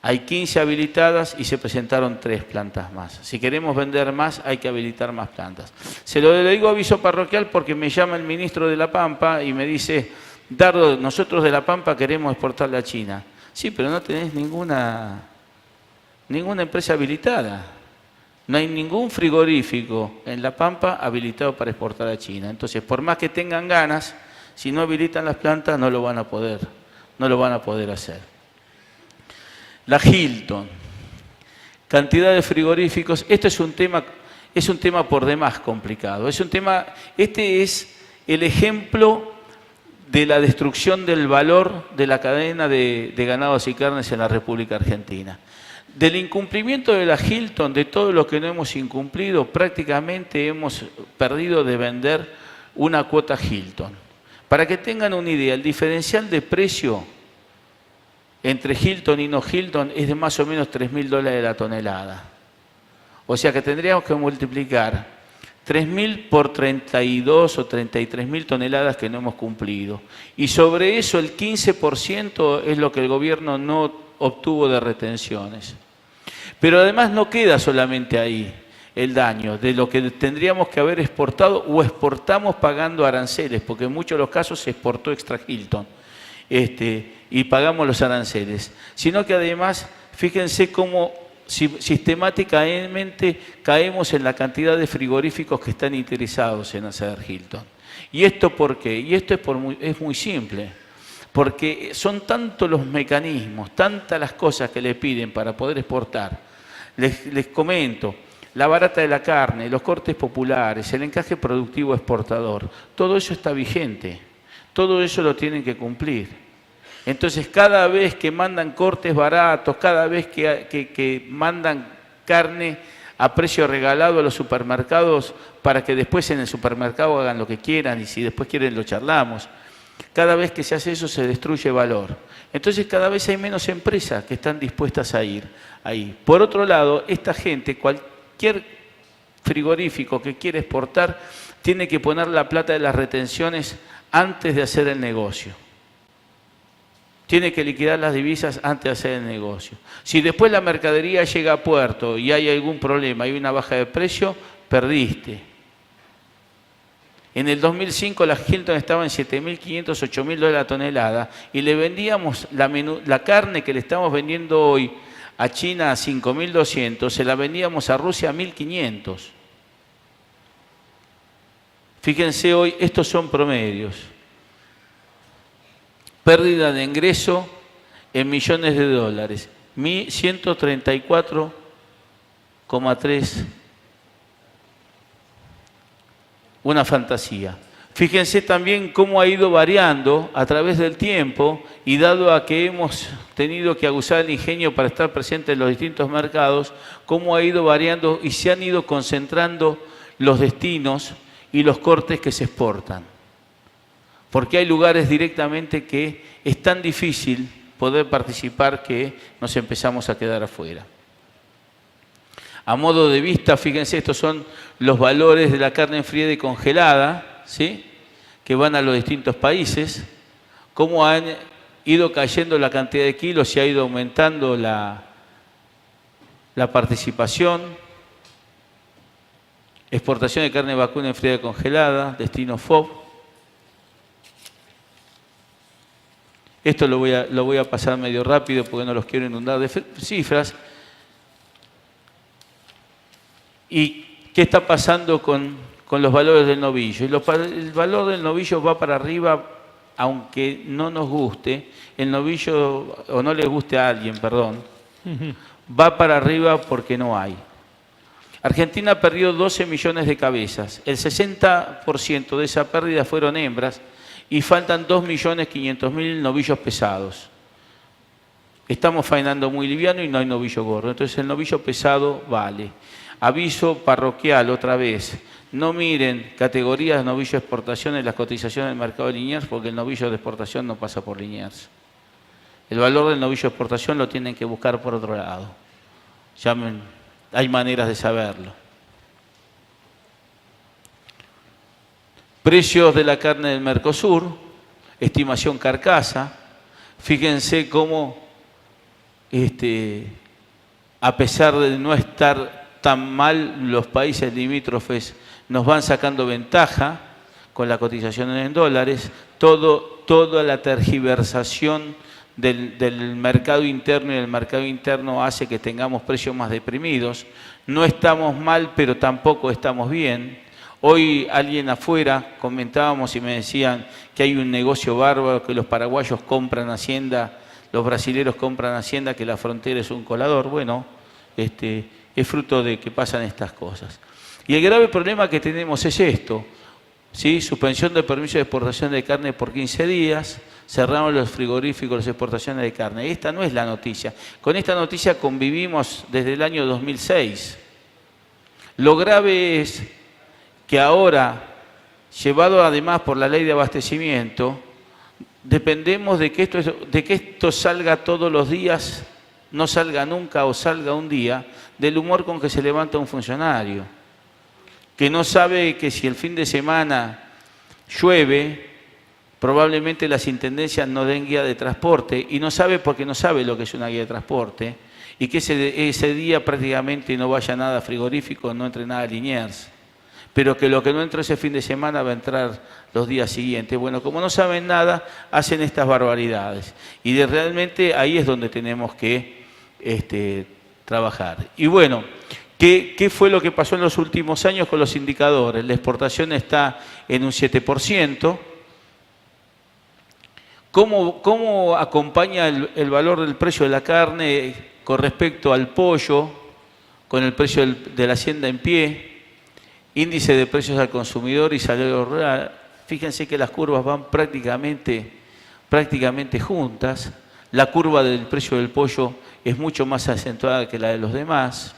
Hay 15 habilitadas y se presentaron 3 plantas más. Si queremos vender más, hay que habilitar más plantas. Se lo digo aviso parroquial porque me llama el ministro de La Pampa y me dice, Dardo, nosotros de La Pampa queremos exportarle a China. Sí, pero no tenés ninguna empresa habilitada. No hay ningún frigorífico en La Pampa habilitado para exportar a China. Entonces, por más que tengan ganas, si no habilitan las plantas, no lo van a poder hacer. La Hilton, cantidad de frigoríficos, esto es un tema por demás complicado. Este es el ejemplo de la destrucción del valor de la cadena de ganados y carnes en la República Argentina. Del incumplimiento de la Hilton, de todo lo que no hemos incumplido, prácticamente hemos perdido de vender una cuota Hilton. Para que tengan una idea, el diferencial de precio entre Hilton y no Hilton es de más o menos $3.000 la tonelada. O sea que tendríamos que multiplicar 3.000 por 32 o 33.000 toneladas que no hemos cumplido. Y sobre eso el 15% es lo que el gobierno no obtuvo de retenciones. Pero además no queda solamente ahí el daño de lo que tendríamos que haber exportado o exportamos pagando aranceles, porque en muchos de los casos se exportó extra Hilton y pagamos los aranceles, sino que además, fíjense cómo sistemáticamente caemos en la cantidad de frigoríficos que están interesados en hacer Hilton. ¿Y esto por qué? Y esto es muy simple. Porque son tantos los mecanismos, tantas las cosas que le piden para poder exportar. Les comento, la barata de la carne, los cortes populares, el encaje productivo exportador, todo eso está vigente, todo eso lo tienen que cumplir. Entonces, cada vez que mandan cortes baratos, cada vez que mandan carne a precio regalado a los supermercados para que después en el supermercado hagan lo que quieran y si después quieren lo charlamos, cada vez que se hace eso se destruye valor. Entonces cada vez hay menos empresas que están dispuestas a ir ahí. Por otro lado, esta gente, cualquier frigorífico que quiere exportar, tiene que poner la plata de las retenciones antes de hacer el negocio. Tiene que liquidar las divisas antes de hacer el negocio. Si después la mercadería llega a puerto y hay algún problema, hay una baja de precio, perdiste. En el 2005 la Hilton estaba en $7.500, $8.000 la tonelada y le vendíamos la carne que le estamos vendiendo hoy a China a $5.200, se la vendíamos a Rusia a $1.500. Fíjense hoy, estos son promedios. Pérdida de ingreso en millones de dólares, 134,3. Una fantasía. Fíjense también cómo ha ido variando a través del tiempo y dado a que hemos tenido que usar el ingenio para estar presentes en los distintos mercados, cómo ha ido variando y se han ido concentrando los destinos y los cortes que se exportan. Porque hay lugares directamente que es tan difícil poder participar que nos empezamos a quedar afuera. A modo de vista, fíjense, estos son los valores de la carne fría y congelada, ¿sí?, que van a los distintos países, cómo han ido cayendo la cantidad de kilos y ha ido aumentando la participación. Exportación de carne vacuna en fría y congelada, destino FOB. Esto lo voy a pasar medio rápido porque no los quiero inundar de cifras. ¿Y qué está pasando con los valores del novillo? El valor del novillo va para arriba, aunque no nos guste, el novillo, o no le guste a alguien, perdón, va para arriba porque no hay. Argentina perdió 12 millones de cabezas. El 60% de esa pérdida fueron hembras y faltan 2.500.000 novillos pesados. Estamos faenando muy liviano y no hay novillo gordo. Entonces el novillo pesado vale. Aviso parroquial otra vez. No miren categorías de novillo de exportación en las cotizaciones del mercado de Liniers porque el novillo de exportación no pasa por Liniers. El valor del novillo de exportación lo tienen que buscar por otro lado. Hay maneras de saberlo. Precios de la carne del Mercosur, estimación carcasa. Fíjense cómo, a pesar de no estar tan mal, los países limítrofes nos van sacando ventaja con la cotización en dólares. Toda la tergiversación del mercado interno y el mercado interno hace que tengamos precios más deprimidos. No estamos mal, pero tampoco estamos bien. Hoy alguien afuera comentábamos y me decían que hay un negocio bárbaro, que los paraguayos compran hacienda, los brasileros compran hacienda, que la frontera es un colador. Bueno, es fruto de que pasan estas cosas. Y el grave problema que tenemos es esto, ¿sí? Suspensión del permiso de exportación de carne por 15 días, cerraron los frigoríficos, las exportaciones de carne. Esta no es la noticia. Con esta noticia convivimos desde el año 2006. Lo grave es que ahora, llevado además por la ley de abastecimiento, dependemos de que esto salga todos los días, no salga nunca o salga un día, del humor con que se levanta un funcionario, que no sabe que si el fin de semana llueve, probablemente las intendencias no den guía de transporte, y no sabe porque no sabe lo que es una guía de transporte, y que ese día prácticamente no vaya nada frigorífico, no entre nada a Liniers, pero que lo que no entró ese fin de semana va a entrar los días siguientes. Bueno, como no saben nada, hacen estas barbaridades, y realmente ahí es donde tenemos que trabajar. Y bueno, ¿qué fue lo que pasó en los últimos años con los indicadores? La exportación está en un 7%. ¿Cómo acompaña el valor del precio de la carne con respecto al pollo, con el precio de la hacienda en pie? Índice de precios al consumidor y salario rural. Fíjense que las curvas van prácticamente juntas. La curva del precio del pollo es mucho más acentuada que la de los demás.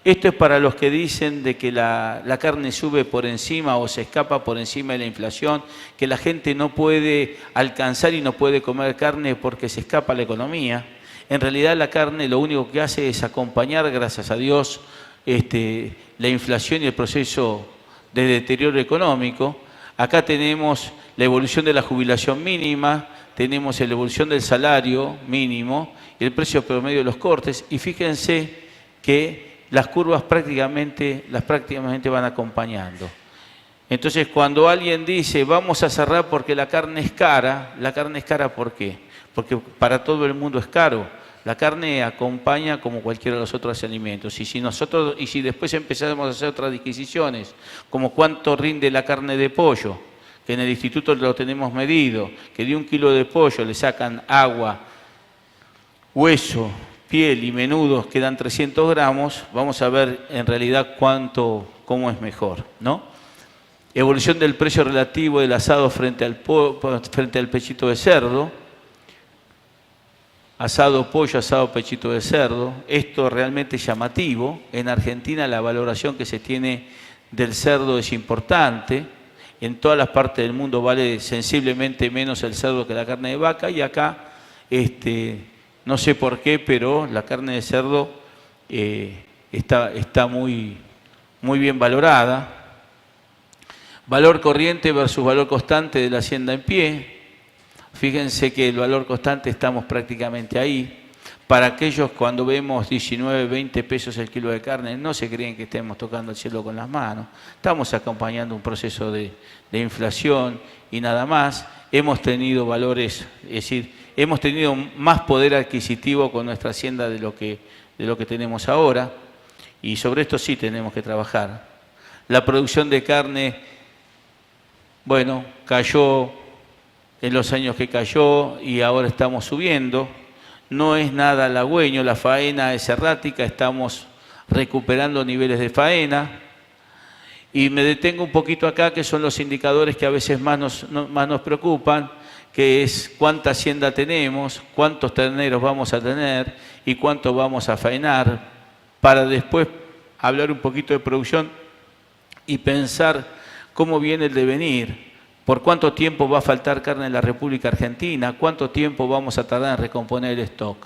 Esto es para los que dicen de que la carne sube por encima o se escapa por encima de la inflación, que la gente no puede alcanzar y no puede comer carne porque se escapa la economía. En realidad la carne lo único que hace es acompañar, gracias a Dios, la inflación y el proceso de deterioro económico. Acá tenemos la evolución de la jubilación mínima, tenemos la evolución del salario mínimo y el precio promedio de los cortes, y fíjense que las curvas prácticamente van acompañando. Entonces, cuando alguien dice vamos a cerrar porque la carne es cara ¿por qué? Porque para todo el mundo es caro. La carne acompaña como cualquiera de los otros alimentos. Y si después empezamos a hacer otras disquisiciones, como cuánto rinde la carne de pollo, que en el instituto lo tenemos medido, que de 1 kilo de pollo le sacan agua, hueso, piel y menudos, quedan 300 gramos, vamos a ver en realidad cómo es mejor, ¿no? Evolución del precio relativo del asado frente al pechito de cerdo. Asado pollo, asado pechito de cerdo. Esto realmente es llamativo. En Argentina la valoración que se tiene del cerdo es importante. En todas las partes del mundo vale sensiblemente menos el cerdo que la carne de vaca, y acá, no sé por qué, pero la carne de cerdo está muy bien valorada. Valor corriente versus valor constante de la hacienda en pie. Fíjense que el valor constante estamos prácticamente ahí. Para aquellos cuando vemos 19, 20 pesos el kilo de carne, no se creen que estemos tocando el cielo con las manos. Estamos acompañando un proceso de inflación y nada más. Hemos tenido valores, es decir, hemos tenido más poder adquisitivo con nuestra hacienda de lo que tenemos ahora. Y sobre esto sí tenemos que trabajar. La producción de carne, bueno, cayó en los años que cayó y ahora estamos subiendo. No es nada halagüeño, la faena es errática, estamos recuperando niveles de faena. Y me detengo un poquito acá, que son los indicadores que a veces más nos preocupan, que es cuánta hacienda tenemos, cuántos terneros vamos a tener y cuánto vamos a faenar, para después hablar un poquito de producción y pensar cómo viene el devenir. ¿Por cuánto tiempo va a faltar carne en la República Argentina? ¿Cuánto tiempo vamos a tardar en recomponer el stock?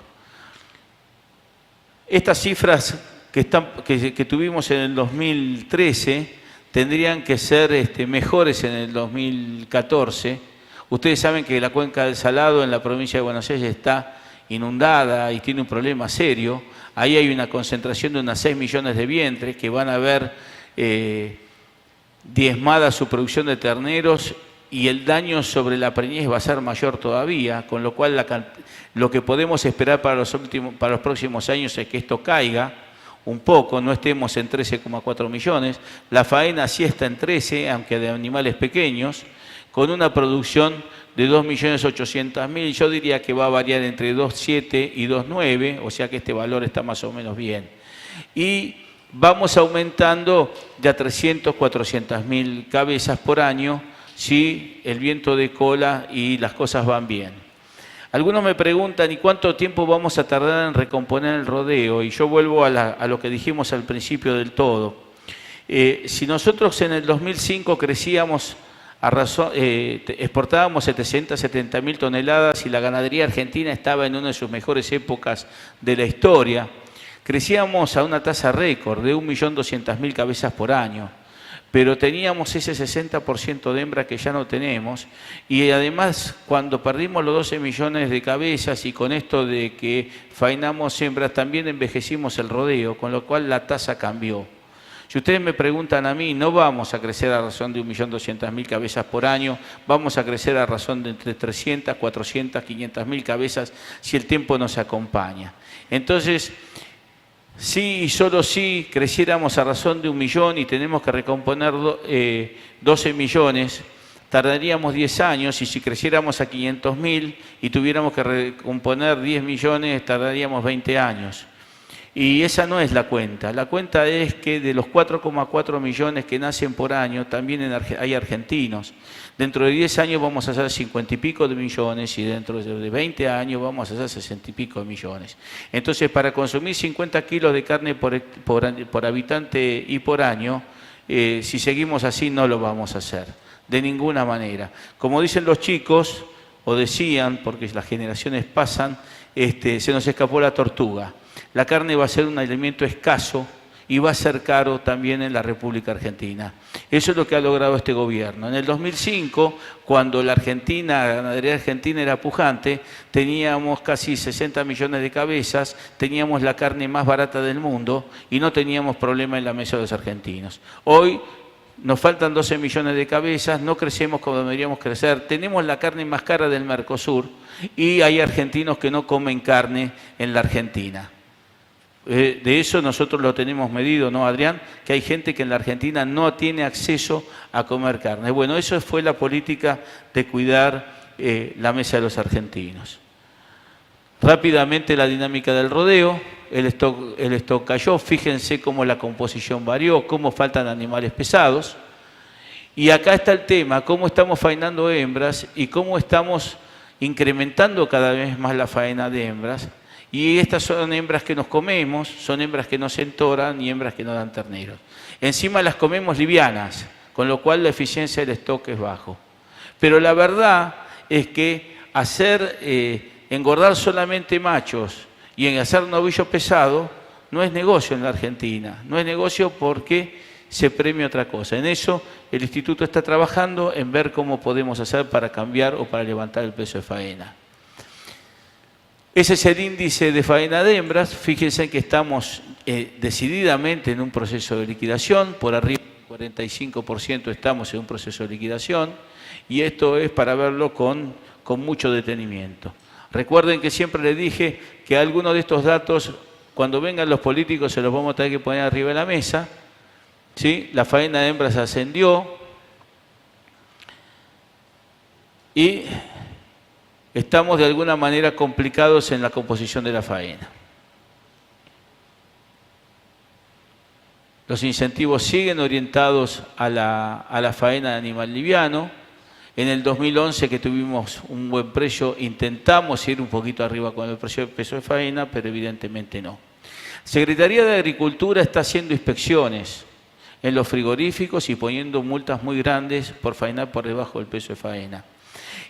Estas cifras que tuvimos en el 2013 tendrían que ser mejores en el 2014. Ustedes saben que la cuenca del Salado en la provincia de Buenos Aires está inundada y tiene un problema serio. Ahí hay una concentración de unas 6 millones de vientres que van a ver diezmada su producción de terneros y el daño sobre la preñez va a ser mayor todavía, con lo cual lo que podemos esperar para los próximos años es que esto caiga un poco, no estemos en 13,4 millones. La faena sí está en 13, aunque de animales pequeños, con una producción de 2.800.000, yo diría que va a variar entre 2.7 y 2.9, o sea que este valor está más o menos bien. Y vamos aumentando de a 300, 400.000 cabezas por año si el viento de cola y las cosas van bien. Algunos me preguntan, ¿y cuánto tiempo vamos a tardar en recomponer el rodeo? Y yo vuelvo a lo que dijimos al principio del todo. Si nosotros en el 2005 crecíamos, exportábamos 770.000 toneladas y la ganadería argentina estaba en una de sus mejores épocas de la historia, crecíamos a una tasa récord de 1.200.000 cabezas por año, pero teníamos ese 60% de hembra que ya no tenemos y además cuando perdimos los 12 millones de cabezas y con esto de que faenamos hembras también envejecimos el rodeo, con lo cual la tasa cambió. Si ustedes me preguntan a mí, no vamos a crecer a razón de 1.200.000 cabezas por año, vamos a crecer a razón de entre 300, 400, 500.000 cabezas si el tiempo nos acompaña. Entonces, sí y solo si creciéramos a razón de 1 millón y tenemos que recomponer 12 millones, tardaríamos 10 años y si creciéramos a 500.000 y tuviéramos que recomponer 10 millones, tardaríamos 20 años. Y esa no es la cuenta. La cuenta es que de los 4,4 millones que nacen por año, también hay argentinos. Dentro de 10 años vamos a hacer 50 y pico de millones y dentro de 20 años vamos a hacer 60 y pico de millones. Entonces, para consumir 50 kilos de carne por habitante y por año, si seguimos así no lo vamos a hacer, de ninguna manera. Como dicen los chicos, o decían, porque las generaciones pasan, se nos escapó la tortuga. La carne va a ser un alimento escaso y va a ser caro también en la República Argentina. Eso es lo que ha logrado este gobierno. En el 2005, cuando la ganadería argentina era pujante, teníamos casi 60 millones de cabezas, teníamos la carne más barata del mundo y no teníamos problema en la mesa de los argentinos. Hoy nos faltan 12 millones de cabezas, no crecemos como deberíamos crecer, tenemos la carne más cara del Mercosur y hay argentinos que no comen carne en la Argentina. De eso nosotros lo tenemos medido, ¿no, Adrián? Que hay gente que en la Argentina no tiene acceso a comer carne. Bueno, eso fue la política de cuidar la mesa de los argentinos. Rápidamente la dinámica del rodeo, el stock cayó, fíjense cómo la composición varió, cómo faltan animales pesados. Y acá está el tema, cómo estamos faenando hembras y cómo estamos incrementando cada vez más la faena de hembras. Y estas son hembras que nos comemos, son hembras que no se entoran y hembras que no dan terneros. Encima las comemos livianas, con lo cual la eficiencia del stock es bajo. Pero la verdad es que engordar solamente machos y en hacer novillo pesado no es negocio en la Argentina, no es negocio porque se premia otra cosa. En eso el instituto está trabajando en ver cómo podemos hacer para cambiar o para levantar el peso de faena. Ese es el índice de faena de hembras. Fíjense que estamos decididamente en un proceso de liquidación, por arriba del 45% estamos en un proceso de liquidación, y esto es para verlo con mucho detenimiento. Recuerden que siempre les dije que algunos de estos datos, cuando vengan los políticos, se los vamos a tener que poner arriba de la mesa. ¿Sí? La faena de hembras ascendió y estamos de alguna manera complicados en la composición de la faena. Los incentivos siguen orientados a la faena de animal liviano. En el 2011, que tuvimos un buen precio, intentamos ir un poquito arriba con el precio de peso de faena, pero evidentemente no. Secretaría de Agricultura está haciendo inspecciones en los frigoríficos y poniendo multas muy grandes por faenar por debajo del peso de faena.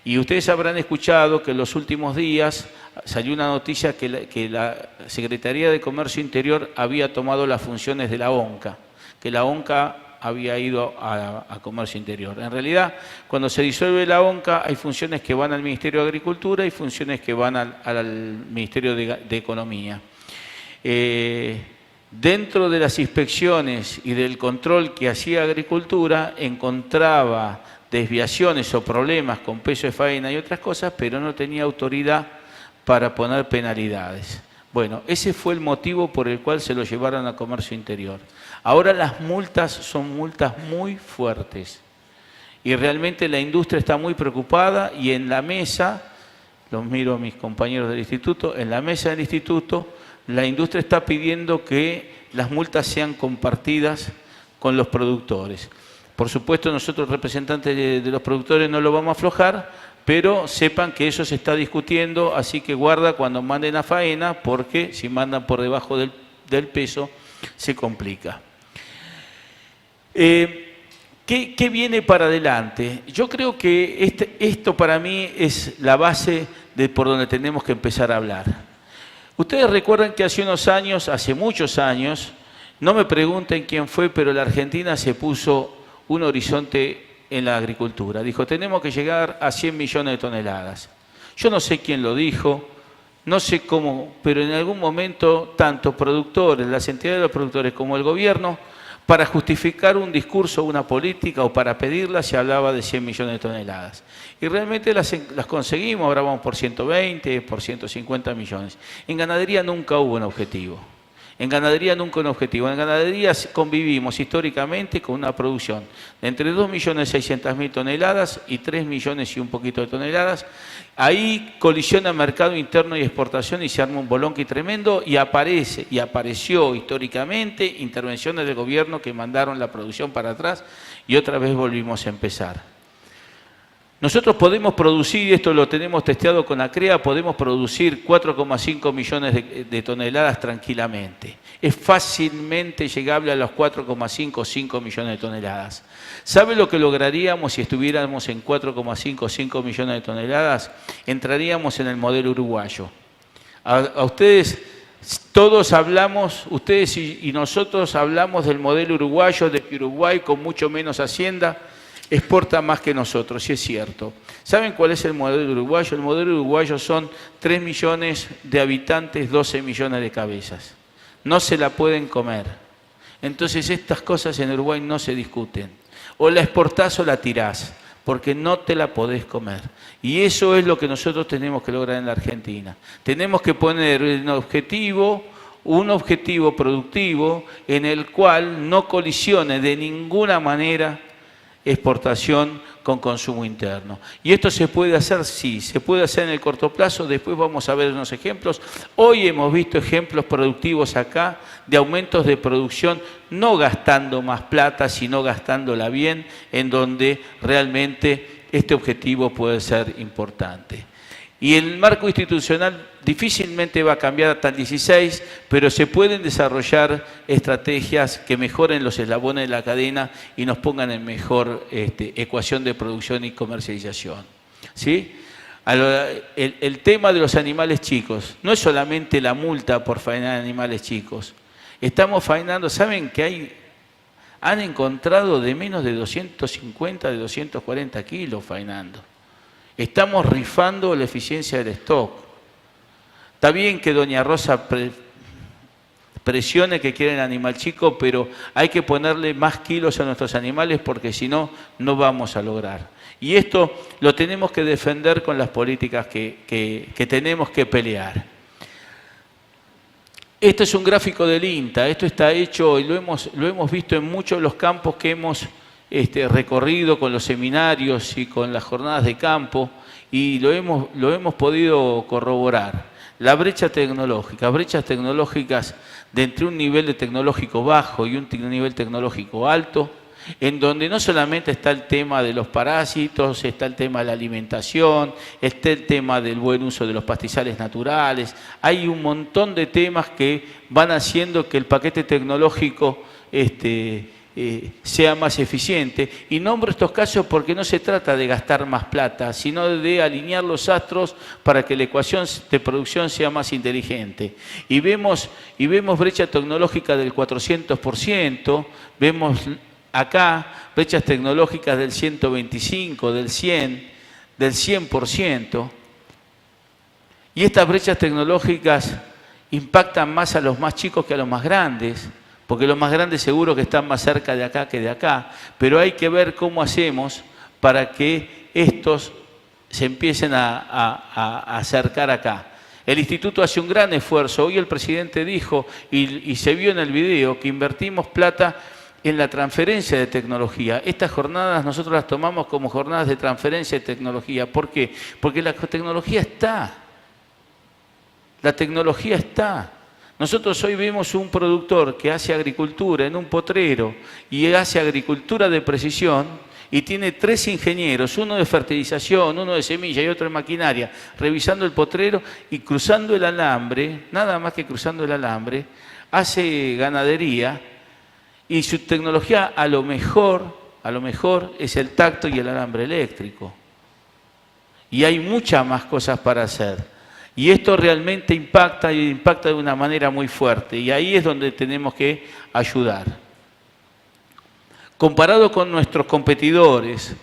Y ustedes habrán escuchado que en los últimos días salió una noticia que la Secretaría de Comercio Interior había tomado las funciones de la ONCA, que la ONCA había ido a Comercio Interior. En realidad, cuando se disuelve la ONCA, hay funciones que van al Ministerio de Agricultura y funciones que van al Ministerio de Economía. Dentro de las inspecciones y del control que hacía Agricultura, encontraba desviaciones o problemas con peso de faena y otras cosas, pero no tenía autoridad para poner penalidades. Bueno, ese fue el motivo por el cual se lo llevaron a Comercio Interior. Ahora las multas son multas muy fuertes y realmente la industria está muy preocupada, y en la mesa, los miro a mis compañeros del instituto, en la mesa del instituto la industria está pidiendo que las multas sean compartidas con los productores. Por supuesto, nosotros representantes de los productores no lo vamos a aflojar, pero sepan que eso se está discutiendo, así que guarda cuando manden a faena, porque si mandan por debajo del peso se complica. ¿Qué viene para adelante? Yo creo que esto para mí es la base de por donde tenemos que empezar a hablar. Ustedes recuerdan que hace unos años, hace muchos años, no me pregunten quién fue, pero la Argentina se puso un horizonte en la agricultura. Dijo, tenemos que llegar a 100 millones de toneladas. Yo no sé quién lo dijo, no sé cómo, pero en algún momento tanto productores, las entidades de los productores como el gobierno, para justificar un discurso, una política o para pedirla, se hablaba de 100 millones de toneladas. Y realmente las conseguimos, ahora vamos por 120, por 150 millones. En ganadería nunca hubo un objetivo. En ganadería nunca un objetivo. En ganadería convivimos históricamente con una producción de entre 2.600.000 toneladas y 3 millones y un poquito de toneladas. Ahí colisiona mercado interno y exportación y se arma un bolonqui tremendo, y apareció históricamente intervenciones del gobierno que mandaron la producción para atrás y otra vez volvimos a empezar. Nosotros podemos producir, esto lo tenemos testeado con ACREA, podemos producir 4,5 millones de toneladas tranquilamente. Es fácilmente llegable a los 4,5 o 5 millones de toneladas. ¿Sabe lo que lograríamos si estuviéramos en 4,5 o 5 millones de toneladas? Entraríamos en el modelo uruguayo. A ustedes, todos hablamos, ustedes y nosotros hablamos del modelo uruguayo, de que Uruguay con mucho menos hacienda exporta más que nosotros, y es cierto. ¿Saben cuál es el modelo uruguayo? El modelo uruguayo son 3 millones de habitantes, 12 millones de cabezas. No se la pueden comer. Entonces estas cosas en Uruguay no se discuten. O la exportás o la tirás, porque no te la podés comer. Y eso es lo que nosotros tenemos que lograr en la Argentina. Tenemos que poner un objetivo productivo en el cual no colisione de ninguna manera exportación con consumo interno. Y esto se puede hacer, sí, se puede hacer en el corto plazo, después vamos a ver unos ejemplos. Hoy hemos visto ejemplos productivos acá de aumentos de producción, no gastando más plata, sino gastándola bien, en donde realmente este objetivo puede ser importante. Y el marco institucional difícilmente va a cambiar hasta el 16, pero se pueden desarrollar estrategias que mejoren los eslabones de la cadena y nos pongan en mejor ecuación de producción y comercialización. ¿Sí? El tema de los animales chicos no es solamente la multa por faenar animales chicos. Estamos faenando, ¿saben que han encontrado de menos de 250, de 240 kilos faenando? Estamos rifando la eficiencia del stock. Está bien que doña Rosa presione que quieren animal chico, pero hay que ponerle más kilos a nuestros animales porque si no, no vamos a lograr. Y esto lo tenemos que defender con las políticas que tenemos que pelear. Este es un gráfico del INTA, esto está hecho y lo hemos visto en muchos de los campos que hemos recorrido con los seminarios y con las jornadas de campo y lo hemos podido corroborar. La brecha tecnológica, brechas tecnológicas de entre un nivel de tecnológico bajo y un nivel tecnológico alto, en donde no solamente está el tema de los parásitos, está el tema de la alimentación, está el tema del buen uso de los pastizales naturales, hay un montón de temas que van haciendo que el paquete tecnológico sea más eficiente. Y nombro estos casos porque no se trata de gastar más plata, sino de alinear los astros para que la ecuación de producción sea más inteligente. Y vemos brecha tecnológica del 400%, vemos acá brechas tecnológicas del 125, del 100, del 100%. Y estas brechas tecnológicas impactan más a los más chicos que a los más grandes, porque los más grandes seguro que están más cerca de acá que de acá, pero hay que ver cómo hacemos para que estos se empiecen a acercar acá. El instituto hace un gran esfuerzo. Hoy el presidente dijo, y se vio en el video, que invertimos plata en la transferencia de tecnología. Estas jornadas nosotros las tomamos como jornadas de transferencia de tecnología. ¿Por qué? Porque la tecnología está. La tecnología está. Nosotros hoy vemos un productor que hace agricultura en un potrero y hace agricultura de precisión y tiene 3 ingenieros, uno de fertilización, uno de semilla y otro de maquinaria, revisando el potrero y cruzando el alambre, nada más que cruzando el alambre, hace ganadería y su tecnología a lo mejor es el tacto y el alambre eléctrico. Y hay muchas más cosas para hacer. Y esto realmente impacta y impacta de una manera muy fuerte. Y ahí es donde tenemos que ayudar. Comparado con nuestros competidores,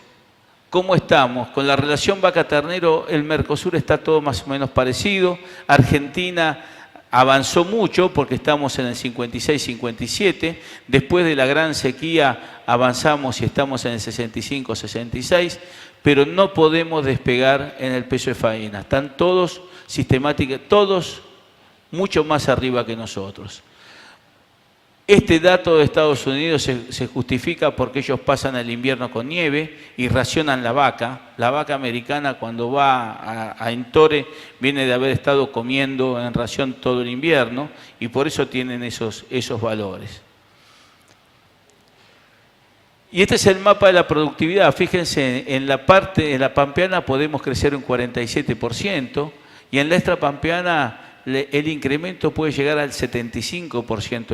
¿cómo estamos? Con la relación vaca-ternero, el Mercosur está todo más o menos parecido. Argentina avanzó mucho porque estamos en el 56-57. Después de la gran sequía avanzamos y estamos en el 65-66. Pero no podemos despegar en el peso de faena. Están todos sistemáticamente, todos mucho más arriba que nosotros. Este dato de Estados Unidos se justifica porque ellos pasan el invierno con nieve y racionan la vaca. La vaca americana cuando va a Entore viene de haber estado comiendo en ración todo el invierno y por eso tienen esos valores. Y este es el mapa de la productividad. Fíjense, en la pampeana podemos crecer un 47% y en la extrapampeana el incremento puede llegar al 75%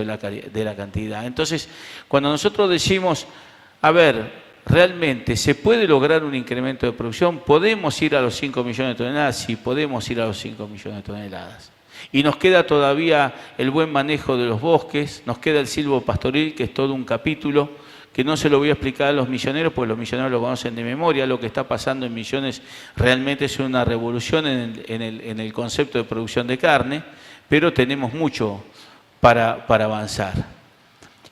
de la cantidad. Entonces, cuando nosotros decimos, a ver, ¿realmente se puede lograr un incremento de producción? ¿Podemos ir a los 5 millones de toneladas? Sí, podemos ir a los 5 millones de toneladas. Y nos queda todavía el buen manejo de los bosques, nos queda el silvopastoril, que es todo un capítulo, que no se lo voy a explicar a los misioneros, porque los misioneros lo conocen de memoria. Lo que está pasando en Misiones realmente es una revolución en el concepto de producción de carne, pero tenemos mucho para avanzar.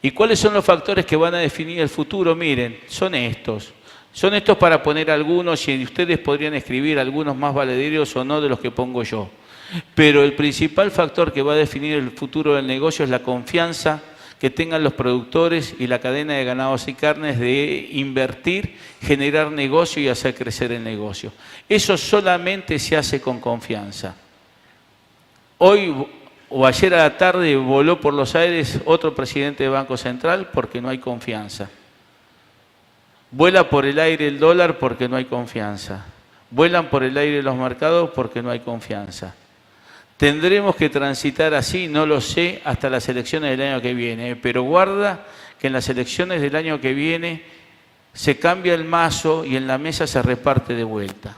¿Y cuáles son los factores que van a definir el futuro? Miren, son estos. Son estos para poner algunos, y ustedes podrían escribir algunos más valederios o no de los que pongo yo. Pero el principal factor que va a definir el futuro del negocio es la confianza que tengan los productores y la cadena de ganados y carnes de invertir, generar negocio y hacer crecer el negocio. Eso solamente se hace con confianza. Hoy o ayer a la tarde voló por los aires otro presidente de Banco Central porque no hay confianza. Vuela por el aire el dólar porque no hay confianza. Vuelan por el aire los mercados porque no hay confianza. Tendremos que transitar así, no lo sé, hasta las elecciones del año que viene, pero guarda que en las elecciones del año que viene se cambia el mazo y en la mesa se reparte de vuelta.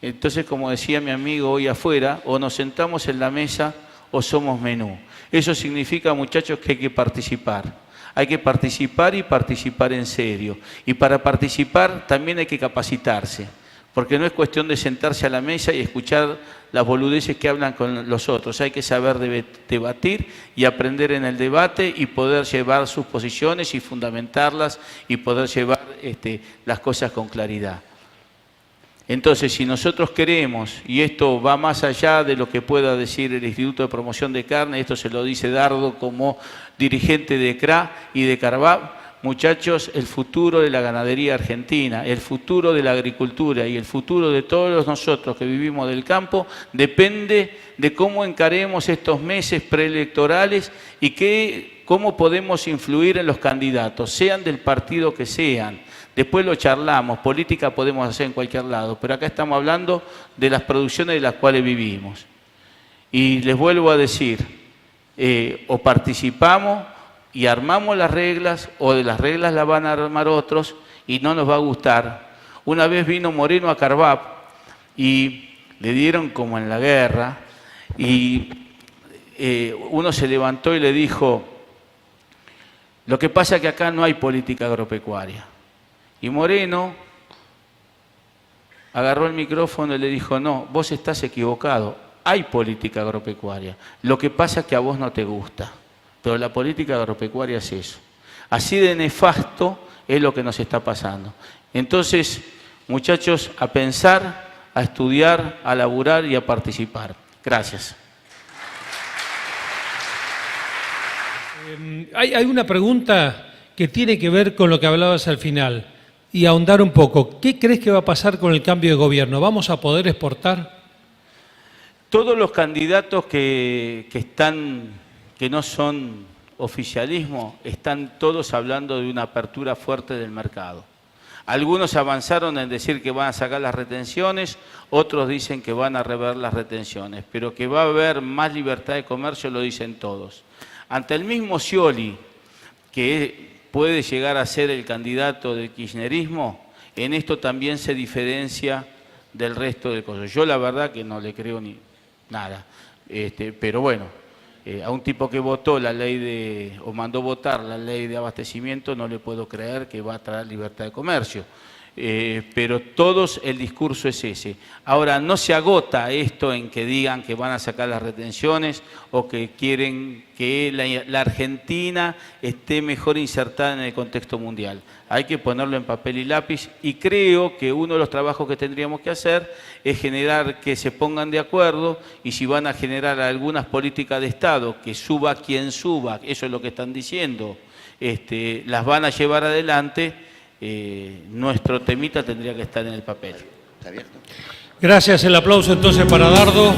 Entonces, como decía mi amigo hoy afuera, o nos sentamos en la mesa o somos menú. Eso significa, muchachos, que hay que participar. Hay que participar y participar en serio. Y para participar también hay que capacitarse, porque no es cuestión de sentarse a la mesa y escuchar las boludeces que hablan con los otros. Hay que saber debatir y aprender en el debate y poder llevar sus posiciones y fundamentarlas y poder llevar las cosas con claridad. Entonces, si nosotros queremos, y esto va más allá de lo que pueda decir el Instituto de Promoción de Carne, esto se lo dice Dardo como dirigente de CRA y de Carvab, muchachos, el futuro de la ganadería argentina, el futuro de la agricultura y el futuro de todos nosotros que vivimos del campo depende de cómo encaremos estos meses preelectorales y cómo podemos influir en los candidatos, sean del partido que sean. Después lo charlamos, política podemos hacer en cualquier lado, pero acá estamos hablando de las producciones de las cuales vivimos. Y les vuelvo a decir, o participamos y armamos las reglas, o de las reglas las van a armar otros y no nos va a gustar. Una vez vino Moreno a Carvab y le dieron como en la guerra y uno se levantó y le dijo, lo que pasa es que acá no hay política agropecuaria. Y Moreno agarró el micrófono y le dijo, no, vos estás equivocado, hay política agropecuaria. Lo que pasa es que a vos no te gusta, pero la política agropecuaria es eso. Así de nefasto es lo que nos está pasando. Entonces, muchachos, a pensar, a estudiar, a laburar y a participar. Gracias. Hay una pregunta que tiene que ver con lo que hablabas al final. Y ahondar un poco, ¿qué crees que va a pasar con el cambio de gobierno? ¿Vamos a poder exportar? Todos los candidatos que no son oficialismo, están todos hablando de una apertura fuerte del mercado. Algunos avanzaron en decir que van a sacar las retenciones, otros dicen que van a rever las retenciones, pero que va a haber más libertad de comercio lo dicen todos. Ante el mismo Scioli, que puede llegar a ser el candidato del kirchnerismo, en esto también se diferencia del resto del coso. Yo la verdad que no le creo ni nada, pero bueno, a un tipo que votó la ley o mandó votar la ley de abastecimiento no le puedo creer que va a traer libertad de comercio. Pero todos el discurso es ese. Ahora, no se agota esto en que digan que van a sacar las retenciones o que quieren que la Argentina esté mejor insertada en el contexto mundial. Hay que ponerlo en papel y lápiz y creo que uno de los trabajos que tendríamos que hacer es generar que se pongan de acuerdo y si van a generar algunas políticas de Estado, que suba quien suba, eso es lo que están diciendo, las van a llevar adelante. Nuestro temita tendría que estar en el papel. Gracias, el aplauso entonces para Dardo.